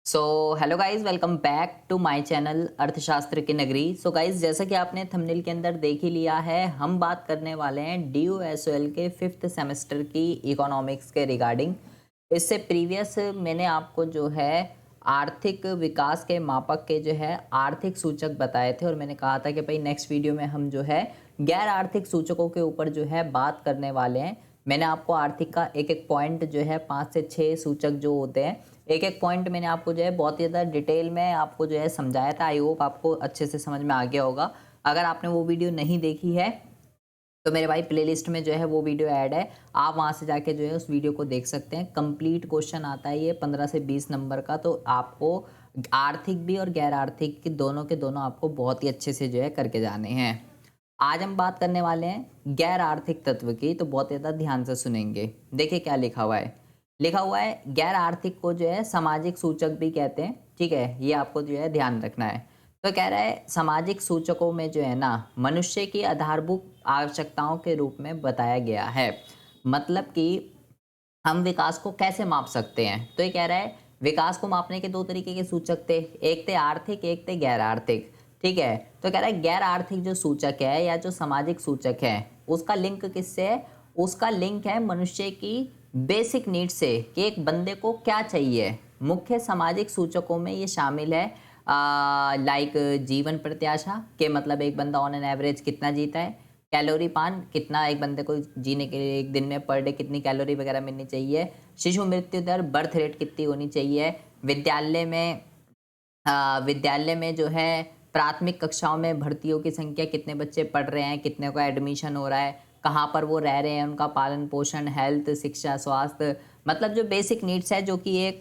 So hello guys, welcome back to my channel अर्थशास्त्र की नगरी। सो गाइज, जैसा कि आपने थंबनेल के अंदर देख ही लिया है, हम बात करने वाले हैं DOSOL के 5th सेमेस्टर की इकोनॉमिक्स के रिगार्डिंग। इससे प्रीवियस मैंने आपको जो है आर्थिक विकास के मापक के जो है आर्थिक सूचक बताए थे और मैंने कहा था कि भाई नेक्स्ट वीडियो में हम जो है गैर आर्थिक सूचकों के ऊपर जो है बात करने वाले हैं। मैंने आपको आर्थिक का एक एक पॉइंट जो है 5 से 6 सूचक जो होते हैं, एक एक पॉइंट मैंने आपको जो है बहुत ही ज़्यादा डिटेल में आपको जो है समझाया था। आई होप आपको अच्छे से समझ में आ गया होगा। अगर आपने वो वीडियो नहीं देखी है तो मेरे भाई प्लेलिस्ट में जो है वो वीडियो ऐड है, आप वहाँ से जाके जो है उस वीडियो को देख सकते हैं। कंप्लीट क्वेश्चन आता है ये 15 से 20 नंबर का, तो आपको आर्थिक भी और गैर आर्थिक की दोनों के दोनों आपको बहुत ही अच्छे से जो है करके जाने हैं। आज हम बात करने वाले हैं गैर आर्थिक तत्व की, तो बहुत ज़्यादा ध्यान से सुनेंगे। देखिए क्या लिखा हुआ है। लिखा हुआ है गैर आर्थिक को जो है सामाजिक सूचक भी कहते हैं। ठीक है, ये आपको जो है ध्यान रखना है। तो कह रहा है सामाजिक सूचकों में जो है ना मनुष्य की आधारभूत आवश्यकताओं के रूप में बताया गया है। मतलब कि हम विकास को कैसे माप सकते हैं। तो ये कह रहा है विकास को मापने के दो तरीके के सूचक थे, एक थे आर्थिक, एक थे गैर आर्थिक। ठीक है, तो कह रहा है गैर आर्थिक जो सूचक है या जो सामाजिक सूचक है उसका लिंक किससे है? उसका लिंक है मनुष्य की बेसिक नीड से कि एक बंदे को क्या चाहिए। मुख्य सामाजिक सूचकों में ये शामिल है लाइक जीवन प्रत्याशा के मतलब एक बंदा ऑन एन एवरेज कितना जीता है, कैलोरी पान कितना एक बंदे को जीने के लिए एक दिन में पर डे कितनी कैलोरी वगैरह मिलनी चाहिए, शिशु मृत्यु दर बर्थ रेट कितनी होनी चाहिए, विद्यालय में जो है प्राथमिक कक्षाओं में भर्तियों की संख्या, कितने बच्चे पढ़ रहे हैं, कितने को एडमिशन हो रहा है, कहाँ पर वो रह रहे हैं, उनका पालन पोषण, हेल्थ, शिक्षा, स्वास्थ्य, मतलब जो बेसिक नीड्स है जो कि एक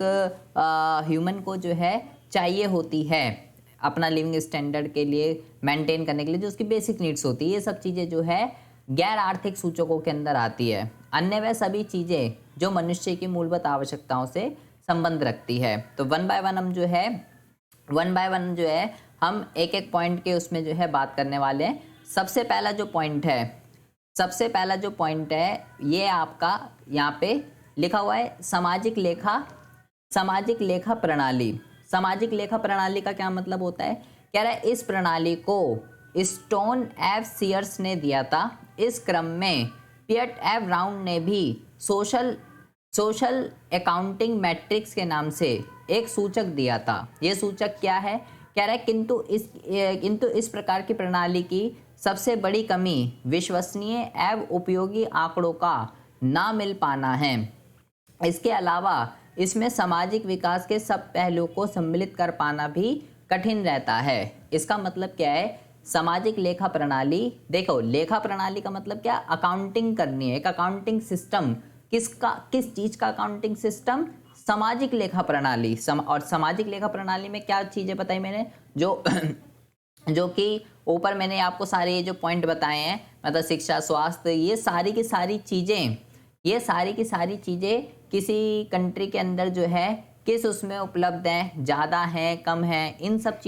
ह्यूमन को जो है चाहिए होती है अपना लिविंग स्टैंडर्ड के लिए मेंटेन करने के लिए, जो उसकी बेसिक नीड्स होती है। ये सब चीज़ें जो है गैर आर्थिक सूचकों के अंदर आती है। अन्य वह सभी चीज़ें जो मनुष्य की मूलभूत आवश्यकताओं से संबंध रखती है। तो वन बाय वन जो है हम एक एक पॉइंट के उसमें जो है बात करने वाले हैं। सबसे पहला जो पॉइंट है ये आपका यहाँ पे लिखा हुआ है सामाजिक लेखा प्रणाली। सामाजिक लेखा प्रणाली का क्या मतलब होता है? कह रहा है इस प्रणाली को स्टोन एफ सीयर्स ने दिया था। इस क्रम में पियट एफ राउंड ने भी सोशल अकाउंटिंग मैट्रिक्स के नाम से एक सूचक दिया था। ये सूचक क्या है? कह रहा है किंतु इस प्रकार की प्रणाली की सबसे बड़ी कमी विश्वसनीय एवं उपयोगी आंकड़ों का ना मिल पाना है। इसके अलावा इसमें सामाजिक विकास के सब पहलुओं को सम्मिलित कर पाना भी कठिन रहता है। इसका मतलब क्या है? सामाजिक लेखा प्रणाली, देखो लेखा प्रणाली का मतलब क्या? अकाउंटिंग करनी है, एक अकाउंटिंग सिस्टम। किस चीज का अकाउंटिंग सिस्टम? सामाजिक लेखा प्रणाली। और सामाजिक लेखा प्रणाली में क्या चीजें बताई मैंने, जो जो कि ऊपर मैंने आपको सारे ये जो पॉइंट बताए हैं, मतलब शिक्षा, स्वास्थ्य, ये सारी की सारी चीज़ें किसी कंट्री के अंदर जो है किस उसमें उपलब्ध हैं, ज़्यादा हैं, कम हैं, इन सब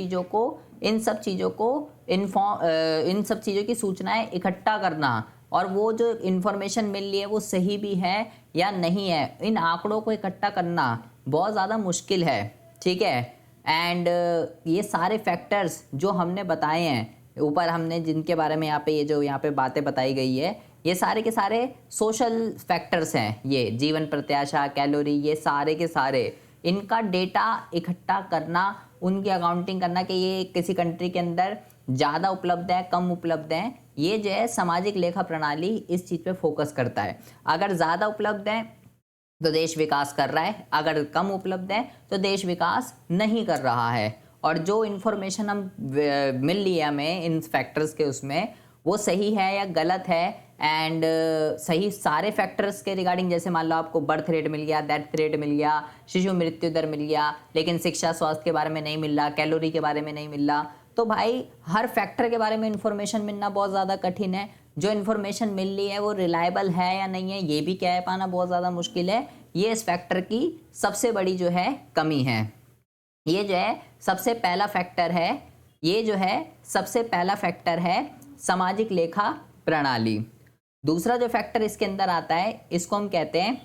चीज़ों की सूचनाएं इकट्ठा करना, और वो जो इन्फॉर्मेशन मिल रही है वो सही भी है या नहीं है, इन आंकड़ों को इकट्ठा करना बहुत ज़्यादा मुश्किल है। ठीक है, एंड ये सारे फैक्टर्स जो हमने बताए हैं ऊपर, हमने जिनके बारे में यहाँ पे बातें बताई गई है, ये सारे के सारे सोशल फैक्टर्स हैं। ये जीवन प्रत्याशा, कैलोरी, ये सारे के सारे इनका डेटा इकट्ठा करना, उनकी अकाउंटिंग करना कि ये किसी कंट्री के अंदर ज़्यादा उपलब्ध है, कम उपलब्ध है, ये जो है सामाजिक लेखा प्रणाली इस चीज़ पे फोकस करता है। अगर ज़्यादा उपलब्ध है तो देश विकास कर रहा है, अगर कम उपलब्ध है तो देश विकास नहीं कर रहा है। और जो इन्फॉर्मेशन हम मिल रही है हमें इन फैक्टर्स के, उसमें वो सही है या गलत है, एंड सही सारे फैक्टर्स के रिगार्डिंग, जैसे मान लो आपको बर्थ रेट मिल गया, डेथ रेट मिल गया, शिशु मृत्यु दर मिल गया, लेकिन शिक्षा स्वास्थ्य के बारे में नहीं मिल रहा, कैलोरी के बारे में नहीं मिल रहा, तो भाई हर फैक्टर के बारे में इन्फॉर्मेशन मिलना बहुत ज़्यादा कठिन है। जो इन्फॉर्मेशन मिल रही है वो रिलायबल है या नहीं है, ये भी कह पाना बहुत ज़्यादा मुश्किल है। ये इस फैक्टर की सबसे बड़ी जो है कमी है। ये जो है सबसे पहला फैक्टर है सामाजिक लेखा प्रणाली। दूसरा जो फैक्टर इसके अंदर आता है, इसको हम कहते हैं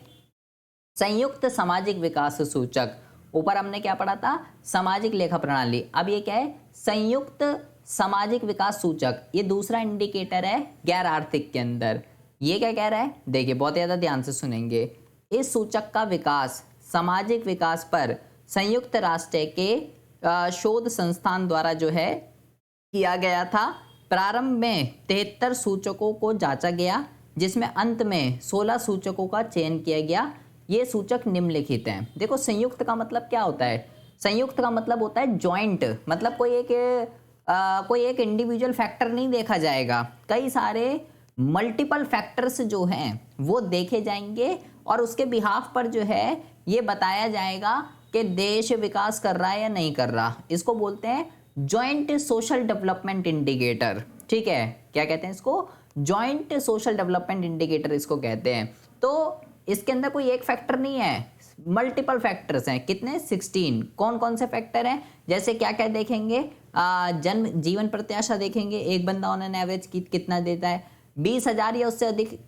संयुक्त सामाजिक विकास सूचक। ऊपर हमने क्या पढ़ा था, सामाजिक लेखा प्रणाली। अब ये क्या है, संयुक्त सामाजिक विकास सूचक, ये दूसरा इंडिकेटर है गैर आर्थिक के अंदर। ये क्या कह रहा है, देखिए बहुत ज़्यादा ध्यान से सुनेंगे। इस सूचक का विकास सामाजिक विकास पर संयुक्त राष्ट्र के शोध संस्थान द्वारा जो है किया गया था। प्रारंभ में 73 सूचकों को जांचा गया, जिसमें अंत में 16 सूचकों का चयन किया गया। ये सूचक निम्नलिखित हैं। देखो संयुक्त का मतलब क्या होता है, संयुक्त का मतलब होता है जॉइंट, मतलब कोई एक इंडिविजुअल फैक्टर नहीं देखा जाएगा, कई सारे मल्टीपल फैक्टर्स जो हैं वो देखे जाएंगे और उसके बिहाफ पर जो है ये बताया जाएगा कि देश विकास कर रहा है या नहीं कर रहा। इसको बोलते हैं जॉइंट सोशल डेवलपमेंट इंडिकेटर। ठीक है, क्या कहते हैं इसको, जॉइंट सोशल डेवलपमेंट इंडिकेटर इसको कहते हैं। तो इसके अंदर कोई एक फैक्टर नहीं है, मल्टीपल फैक्टर्स हैं। कितने, 16। कौन कौन से फैक्टर हैं, जैसे क्या क्या देखेंगे, जन्म जीवन प्रत्याशा देखेंगे, एक बंदा ऑन एन एवरेज कितना देता है, 20,000 या उससे अधिक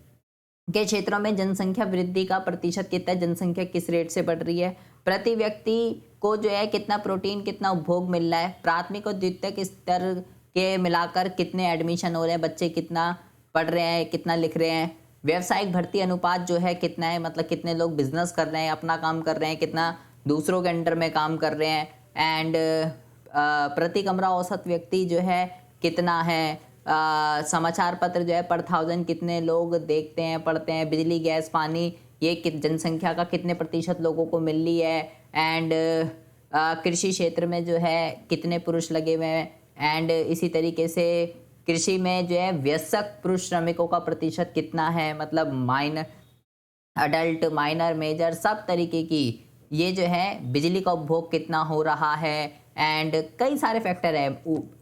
के क्षेत्रों में जनसंख्या वृद्धि का प्रतिशत कितना है, जनसंख्या किस रेट से बढ़ रही है, प्रति व्यक्ति को जो है कितना प्रोटीन कितना उपभोग मिल रहा है, प्राथमिक और द्वितीयक स्तर के मिलाकर कितने एडमिशन हो रहे हैं, बच्चे कितना पढ़ रहे हैं, कितना लिख रहे हैं, व्यावसायिक भर्ती अनुपात जो है कितना है, मतलब कितने लोग बिजनेस कर रहे हैं, अपना काम कर रहे हैं, कितना दूसरों के अंडर में काम कर रहे हैं, एंड प्रति कमरा औसत व्यक्ति जो है कितना है, समाचार पत्र जो है पर 1000 कितने लोग देखते हैं पढ़ते हैं, बिजली गैस पानी ये जनसंख्या का कितने प्रतिशत लोगों को मिल रही है, एंड कृषि क्षेत्र में जो है कितने पुरुष लगे हुए हैं, एंड इसी तरीके से कृषि में जो है वयस्क पुरुष श्रमिकों का प्रतिशत कितना है, मतलब माइनर अडल्ट माइनर मेजर सब तरीके की, ये जो है बिजली का उपभोग कितना हो रहा है, एंड कई सारे फैक्टर है,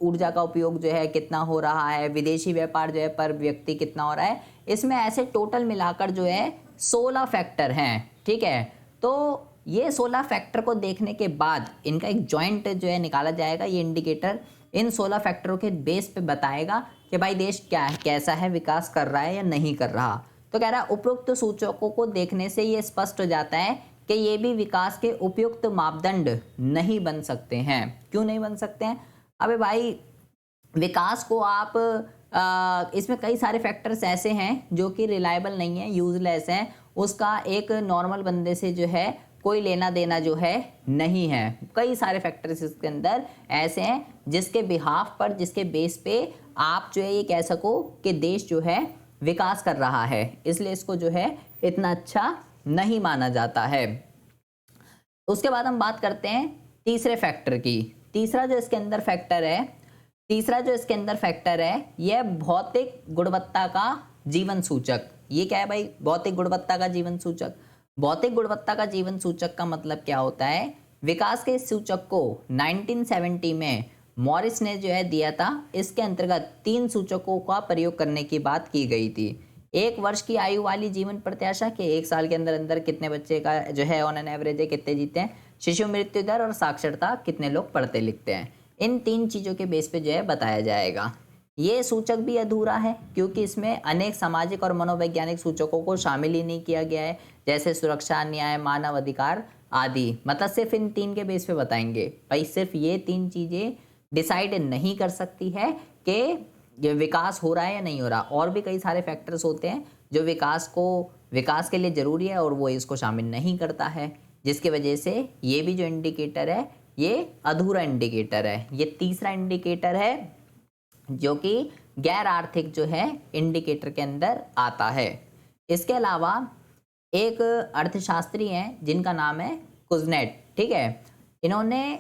ऊर्जा का उपयोग जो है कितना हो रहा है, विदेशी व्यापार जो है पर व्यक्ति कितना हो रहा है। इसमें ऐसे टोटल मिलाकर जो है 16 फैक्टर हैं। ठीक है, तो ये 16 फैक्टर को देखने के बाद इनका एक जॉइंट जो है निकाला जाएगा। ये इंडिकेटर इन 16 फैक्टरों के बेस पे बताएगा कि भाई देश क्या है, कैसा है, विकास कर रहा है या नहीं कर रहा। तो कह रहा है उपरोक्त सूचकों को देखने से ये स्पष्ट हो जाता है कि ये भी विकास के उपयुक्त मापदंड नहीं बन सकते हैं। क्यों नहीं बन सकते हैं, अबे भाई विकास को आप इसमें कई सारे फैक्टर्स ऐसे हैं जो कि रिलायबल नहीं है, यूजलेस हैं, उसका एक नॉर्मल बंदे से जो है कोई लेना देना जो है नहीं है। कई सारे फैक्टर्स इसके अंदर ऐसे हैं जिसके बिहाफ पर, जिसके बेस पे आप जो है ये कह सको कि देश जो है विकास कर रहा है, इसलिए इसको जो है इतना अच्छा नहीं माना जाता है। उसके बाद हम बात करते हैं तीसरे फैक्टर की। तीसरा जो इसके अंदर फैक्टर है यह भौतिक गुणवत्ता का जीवन सूचक। ये क्या है भाई, भौतिक गुणवत्ता का जीवन सूचक। भौतिक गुणवत्ता का जीवन सूचक का मतलब क्या होता है, विकास के सूचक को 1970 में मॉरिस ने जो है दिया था। इसके अंतर्गत 3 सूचकों का प्रयोग करने की बात की गई थी। 1 वर्ष की आयु वाली जीवन प्रत्याशा के 1 साल के अंदर अंदर कितने बच्चे का जो है ऑन एन एवरेज है कितने जीते हैं, शिशु मृत्यु दर और साक्षरता कितने लोग पढ़ते लिखते हैं, इन 3 चीज़ों के बेस पे जो है बताया जाएगा। ये सूचक भी अधूरा है क्योंकि इसमें अनेक सामाजिक और मनोवैज्ञानिक सूचकों को शामिल ही नहीं किया गया है, जैसे सुरक्षा, न्याय, मानव अधिकार आदि। मतलब सिर्फ इन 3 के बेस पे बताएंगे। भाई सिर्फ ये 3 चीज़ें डिसाइड नहीं कर सकती है कि विकास हो रहा है या नहीं हो रहा, और भी कई सारे फैक्टर्स होते हैं जो विकास के लिए ज़रूरी है और वो इसको शामिल नहीं करता है, जिसकी वजह से ये भी जो इंडिकेटर है ये अधूरा इंडिकेटर है। ये तीसरा इंडिकेटर है जो कि गैर आर्थिक जो है इंडिकेटर के अंदर आता है। इसके अलावा एक अर्थशास्त्री हैं जिनका नाम है कुजनेट। ठीक है, इन्होंने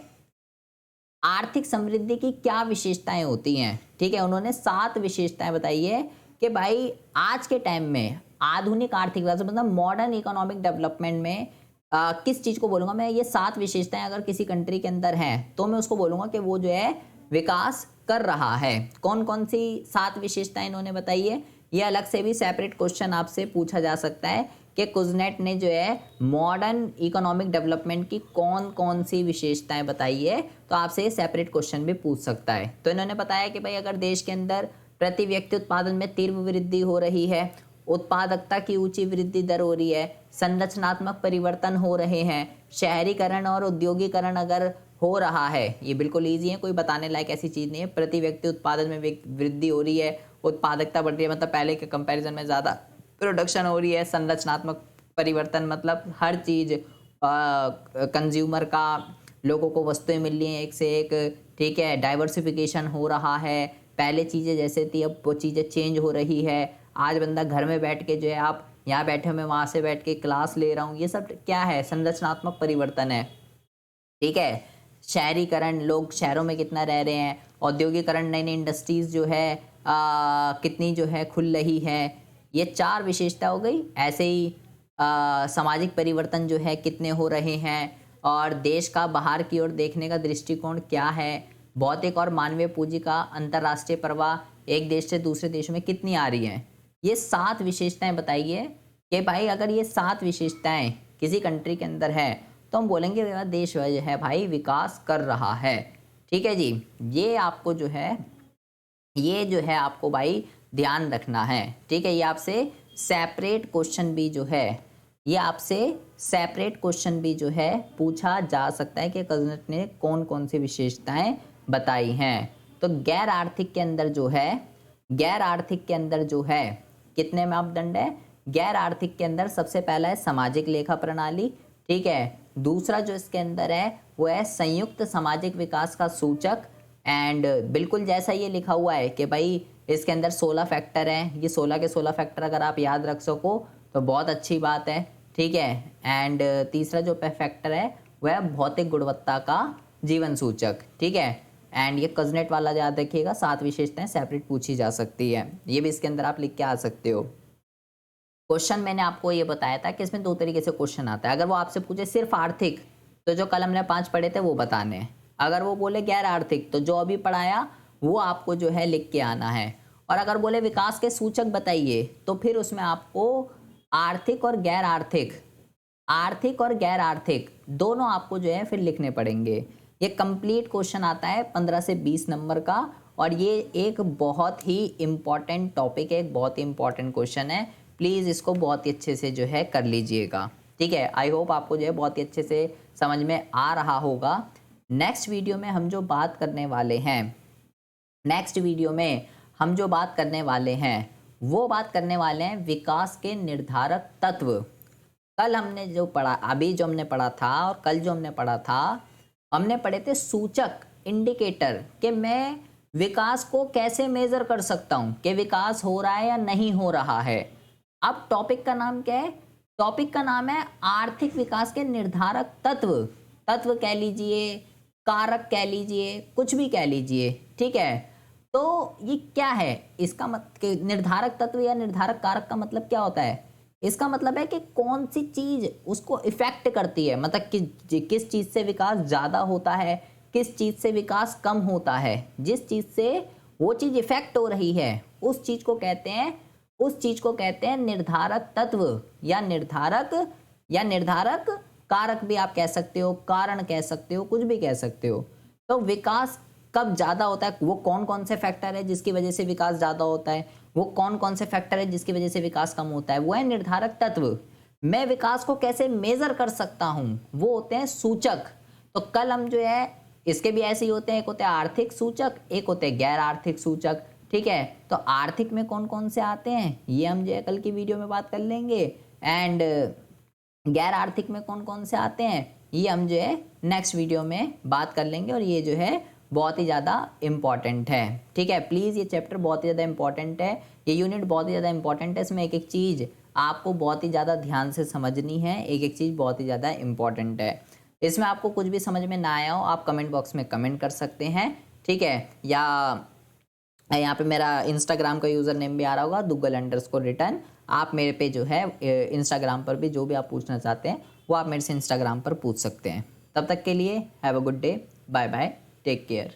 आर्थिक समृद्धि की क्या विशेषताएं होती हैं, ठीक है, उन्होंने 7 विशेषताएं बताई है कि भाई आज के टाइम में आधुनिक आर्थिक विकास मतलब मॉडर्न इकोनॉमिक डेवलपमेंट में किस चीज़ को बोलूँगा मैं, ये 7 विशेषताएं अगर किसी कंट्री के अंदर हैं तो मैं उसको बोलूँगा कि वो जो है विकास कर रहा है। कौन कौन सी 7 विशेषताएं इन्होंने बताई है, ये अलग से भी सेपरेट क्वेश्चन आपसे पूछा जा सकता है कि कुजनेट ने जो है मॉडर्न इकोनॉमिक डेवलपमेंट की कौन कौन सी विशेषताएं बताई है, तो आपसे ये सेपरेट क्वेश्चन भी पूछ सकता है। तो इन्होंने बताया कि भाई अगर देश के अंदर प्रति व्यक्ति उत्पादन में तीव्र वृद्धि हो रही है, उत्पादकता की ऊंची वृद्धि दर हो रही है, संरचनात्मक परिवर्तन हो रहे हैं, शहरीकरण और औद्योगिकरण अगर हो रहा है, ये बिल्कुल ईजी है, कोई बताने लायक ऐसी चीज़ नहीं है। प्रति व्यक्ति उत्पादन में वृद्धि हो रही है, उत्पादकता बढ़ रही है, मतलब पहले के कंपैरिजन में ज़्यादा प्रोडक्शन हो रही है। संरचनात्मक परिवर्तन मतलब हर चीज़ कंज्यूमर का, लोगों को वस्तुएं मिल रही हैं एक से एक, ठीक है। डाइवर्सिफिकेशन हो रहा है, पहले चीज़ें जैसे थी अब वो चीज़ें चेंज हो रही है। आज बंदा घर में बैठ के जो है, आप यहाँ बैठे हो, मैं वहाँ से बैठ के क्लास ले रहा हूँ, ये सब क्या है? संरचनात्मक परिवर्तन है, ठीक है। शहरीकरण, लोग शहरों में कितना रह रहे हैं, औद्योगिकरण, नई नई इंडस्ट्रीज़ जो है कितनी जो है खुल रही है, ये 4 विशेषता हो गई। ऐसे ही सामाजिक परिवर्तन जो है कितने हो रहे हैं, और देश का बाहर की ओर देखने का दृष्टिकोण क्या है, भौतिक और मानवीय पूंजी का अंतर्राष्ट्रीय प्रवाह एक देश से दूसरे देश में कितनी आ रही हैं। ये 7 विशेषताएं बताइए कि भाई अगर ये 7 विशेषताएं किसी कंट्री के अंदर है तो हम बोलेंगे मेरा देश जो है भाई विकास कर रहा है, ठीक है जी। ये आपको जो है, ये जो है आपको भाई ध्यान रखना है, ठीक है। ये आपसे सेपरेट क्वेश्चन भी जो है, ये आपसे सेपरेट क्वेश्चन भी जो है पूछा जा सकता है कि कज़नेट ने कौन कौन सी विशेषताएं बताई हैं। तो गैर आर्थिक के अंदर जो है, गैर आर्थिक के अंदर जो है कितने मापदंड है? गैर आर्थिक के अंदर सबसे पहला है सामाजिक लेखा प्रणाली, ठीक है। दूसरा जो इसके अंदर है वो है संयुक्त सामाजिक विकास का सूचक, एंड बिल्कुल जैसा ये लिखा हुआ है कि भाई इसके अंदर 16 फैक्टर हैं, ये 16 के 16 फैक्टर अगर आप याद रख सको तो बहुत अच्छी बात है, ठीक है। एंड तीसरा जो फैक्टर है वह भौतिक गुणवत्ता का जीवन सूचक, ठीक है। एंड ये कज़नेट वाला याद रखिएगा, 7 विशेषताएं सेपरेट पूछी जा सकती है, ये भी इसके अंदर आप लिख के आ सकते हो। क्वेश्चन मैंने आपको ये बताया था कि इसमें 2 तरीके से क्वेश्चन आता है। अगर वो आपसे पूछे सिर्फ आर्थिक तो जो कल हमने 5 पढ़े थे वो बताने हैं, अगर वो बोले गैर आर्थिक तो जो अभी पढ़ाया वो आपको जो है लिख के आना है, और अगर बोले विकास के सूचक बताइए तो फिर उसमें आपको आर्थिक और गैर आर्थिक, आर्थिक और गैर आर्थिक दोनों आपको जो है फिर लिखने पड़ेंगे। ये कंप्लीट क्वेश्चन आता है 15 से 20 नंबर का, और ये एक बहुत ही इम्पॉर्टेंट टॉपिक है, एक बहुत ही इम्पॉर्टेंट क्वेश्चन है। प्लीज़ इसको बहुत ही अच्छे से जो है कर लीजिएगा, ठीक है। आई होप आपको जो है बहुत ही अच्छे से समझ में आ रहा होगा। नेक्स्ट वीडियो में हम जो बात करने वाले हैं, नेक्स्ट वीडियो में हम जो बात करने वाले हैं वो बात करने वाले हैं विकास के निर्धारक तत्व। कल हमने जो पढ़ा, अभी जो हमने पढ़ा था और कल जो हमने पढ़ा था, हमने पढ़े थे सूचक, इंडिकेटर, कि मैं विकास को कैसे मेज़र कर सकता हूँ कि विकास हो रहा है या नहीं हो रहा है। अब टॉपिक का नाम क्या है? टॉपिक का नाम है आर्थिक विकास के निर्धारक तत्व। तत्व कह लीजिए, कारक कह लीजिए, कुछ भी कह लीजिए, ठीक है। तो ये क्या है? इसका मतलब निर्धारक तत्व या निर्धारक कारक का मतलब क्या होता है? इसका मतलब है कि कौन सी चीज़ उसको इफेक्ट करती है, मतलब किस चीज़ से विकास ज़्यादा होता है, किस चीज़ से विकास कम होता है। जिस चीज़ से वो चीज़ इफेक्ट हो रही है उस चीज़ को कहते हैं, उस चीज़ को कहते हैं निर्धारक तत्व, या निर्धारक कारक भी आप कह सकते हो, कारण कह सकते हो, कुछ भी कह सकते हो। तो विकास कब ज़्यादा होता है, वो कौन कौन से फैक्टर है जिसकी वजह से विकास ज़्यादा होता है, वो कौन कौन से फैक्टर है जिसकी वजह से विकास कम होता है, वो है निर्धारक तत्व। मैं विकास को कैसे मेज़र कर सकता हूँ, वो होते हैं सूचक। तो कल हम जो है इसके भी ऐसे ही होते हैं, एक होते हैं आर्थिक सूचक, एक होते हैं गैर आर्थिक सूचक, ठीक है। तो आर्थिक में कौन कौन से आते हैं ये हम जो है कल की वीडियो में बात कर लेंगे, एंड गैर आर्थिक में कौन कौन से आते हैं ये हम जो है नेक्स्ट वीडियो में बात कर लेंगे। और ये जो है बहुत ही ज़्यादा इम्पॉर्टेंट है, ठीक है। प्लीज़ ये चैप्टर बहुत ही ज़्यादा इम्पॉर्टेंट है, ये यूनिट बहुत ही ज़्यादा इम्पॉर्टेंट है। इसमें एक एक चीज़ आपको बहुत ही ज़्यादा ध्यान से समझनी है, एक एक चीज़ बहुत ही ज़्यादा इम्पॉर्टेंट है। इसमें आपको कुछ भी समझ में ना आया हो आप कमेंट बॉक्स में कमेंट कर सकते हैं, ठीक है। या यहाँ पे मेरा इंस्टाग्राम का यूज़र नेम भी आ रहा होगा, Duggal_return। आप मेरे पे जो है इंस्टाग्राम पर भी जो भी आप पूछना चाहते हैं वो आप मेरे से इंस्टाग्राम पर पूछ सकते हैं। तब तक के लिए have a good day, bye bye, take care.